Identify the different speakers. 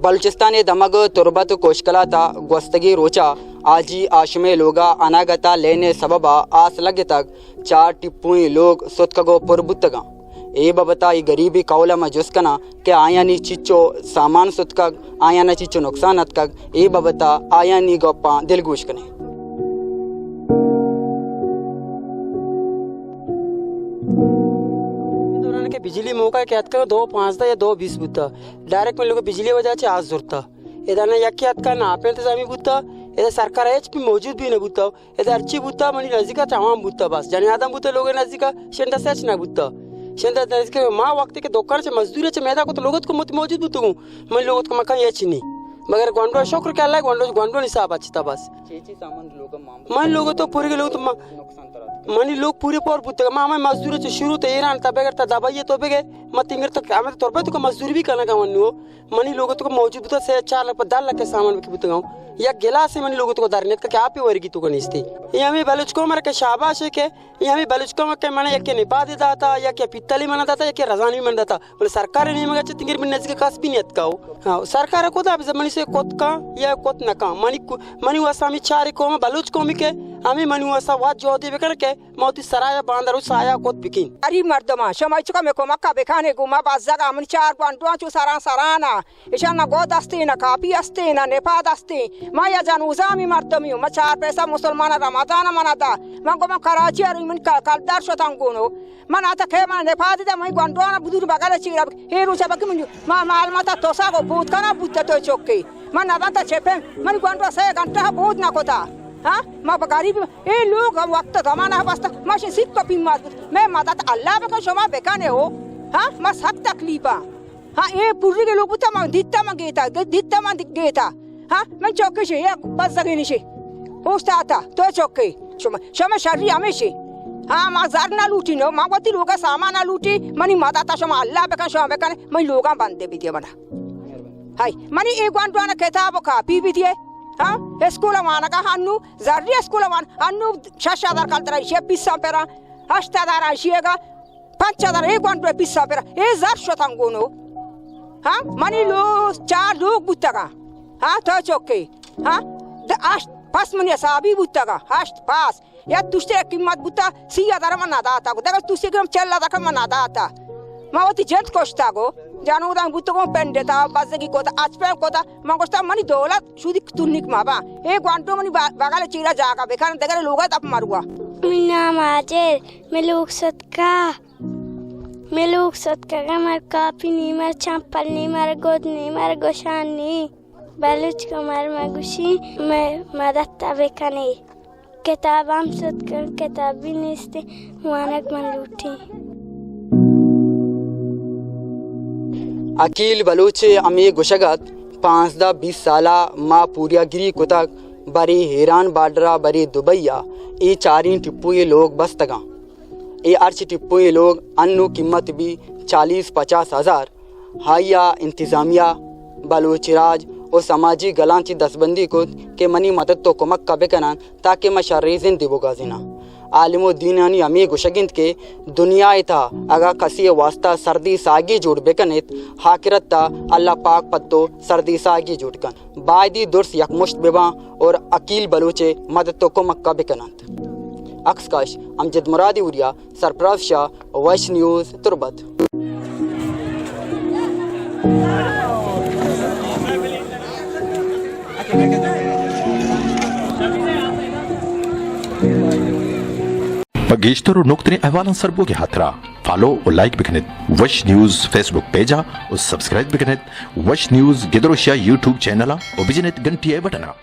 Speaker 1: बलुचिस्तान दमग तुरबत कोशकलाता गोस्तगी रोचा आजी आशमे लोगा अनागता लेने सबबा आस लगे तक 4 टिप्पुई लोग सुतकगो पुरबुतगा ए बबता ई गरीबी कौला मजुस्कना के आयानी चिच्चो सामान सुतकग आयाना चिच्चो नुकसान अतकग ए बबता आयानी गोप्पा दिलगुश कने
Speaker 2: के बिजली मौका के अतका 2.5 या 2.20 बुता डायरेक्ट में लोग बिजली वजह से आज जुरता इधर यक्की अतका नापे इंतजामी बुता इधर सरकार एच भी मौजूद भी न बुता इधर अर्ची बुता मनी नजदीका तमाम बुता बस जाने आदम बुता लोग नजदीका शेंदा सेच ना बुता शेंदा नजदीक माँ वक्त के दुकान से मजदूरी से मैदा को तो लोगों को मौजूद बुतू मैं लोगों को मकान एच नहीं मगर गोंडो शुक्र क्या लाइक गोंडो निसाब अच्छा बस मन लोगों तो पूरे के लोग तो मनी लोग पूरे पर बुते मामा मजदूरी से शुरू तो ईरान तबे करता दबाइए तो बेगे मतिंगर तो हमें तौर पे तो मजदूरी भी करना का मनु मनी लोगों तो मौजूद बुता से 4 लाख 10 लाख के सामान के बुते गाँव या गिला से मनी लोगों तो दरनेत का क्या पे वर्गी तो कनिस्ती ये हमें बलुच को मर के शाबाश है के ये हमें बलुच को के मने एक के निपा देता था या के पित्तली मना था या के रजानी मन था बोले सरकार नहीं मगर तिंगर में नजदीक कास भी नहीं का हां सरकार को तो मनी से कोत का या कोत न का मनी वसामी 4 को बलुच को के हमें मनी वसा वाद जो दे करके मोती सराया बांदरू साया कोत बिकिन
Speaker 3: अरे मर्दमा शमाइच का में को मक्का बेखाने गुमा बाज जगह मन 4 क्वांटवा चु सराना ईशान गोद अस्ते न कापी अस्ते न नेपाद अस्ते माया जानूजामी मर्दमी म 4 पैसा मुसलमान रमजान मनाता मंगो म कराची और मन कलदार शतांगोनो मन आता खे मन नेपाद दे मैं क्वांटवा बुदुर बगल चिरा हे रुचा बक मन माल माता तोसा को भूत kana बुत्ता तो चोके मन आता छेपे मन क्वांटवा से घंटा बहुत ना कोता हाँ माँ गरीब ये लोग वक्त जमाना बसता माशी सिख को पिम्मा मैं मदद अल्लाह बका शमा बेकाने हो हाँ माँ सख्त तकलीफा हाँ ये पूरी के लोग बुता माँ दित्ता माँ गेता हाँ मैं चौके से ये बस जगह निशे होस्ता आता तो चौके शमा शर्री हमेशे हाँ माँ जार ना लूटी नो माँ वती लोगा सामान ना लूटी मनी मदद शमा अल्लाह बका शमा बेकाने मैं लोगा बंदे भी दिया मना हाय मनी एक वांटवाना कहता वो खा पी भी दिए हाँ स्कूल वाना का हन्नू जर्री स्कूल वान हन्नू 6,000 कल्तरा इशे पिस्सा पेरा 8,000 इशेगा 5,000 एक वन पे पिस्सा पेरा ए जर शतांगोनो हाँ मनी लो 4 लोग बुत्तगा हाँ तो चौके हाँ पास मनी साबी बुत्तगा हास्ट पास या तुझे कीमत बुत्ता 6,000 मना दाता को देखो तुझे कम 4,000 मना दाता मावती जेंट कोस्ता को जानू उदा बुत्तगो पेन देता बाजगी कोता आचपे कोता मंगोस्ता मनी दौलत शुद्ध तुनिक माबा एक वांटो मनी बागाले चीरा जागा बेखान देगरे लोगा तप मारुआ
Speaker 4: मीना माजे मेलुक सत्का का मर कापी नी मर चंपल नी मर गोद नी मर गोशान नी बलुच को मर मगुशी मैं मदत्ता बेखाने किताब हम सत्का किताब भी निस्ते वानक मन लूटी
Speaker 1: अकील बलूचे अमी गुशगत 5-20 साला माँ पूरियागिरी कुतक बरी हैरान बाडरा बरी दुबैया ये 4 टिप्पुए लोग बस्तगा ये अर्च टिप्पुए लोग अन्नु कीमत भी 40-50 हज़ार हाइया इंतज़ामिया बलूचराज और समाजी गलांची दसबंदी को के मनी मदद तो कुमक का बेकनान ताकि मशर्रीजिन दिबोगाजिना आलिमो दीनानी अमी गुशगिंद के दुनिया था अगा कसी वास्ता सर्दी सागी जुड़ बेकनित हाकिरत अल्लाह पाक पत्तो सर्दी सागी जुड़कन बायदी दुर्स यकमुश्त बेबा और अकील बलूचे मदद तो को मक्का बेकनंत अक्सकश अमजद मुरादी उरिया सरफराज शाह वैश न्यूज़ तुरबत
Speaker 5: गेश्तर और नुक्तने अहवालन सरबो के हाथरा फॉलो और लाइक बिकनेत वश न्यूज़ फेसबुक पेजा और सब्सक्राइब बिकनेत वश न्यूज़ गिदरोशिया यूट्यूब चैनल और बिजनेत घंटी बटना।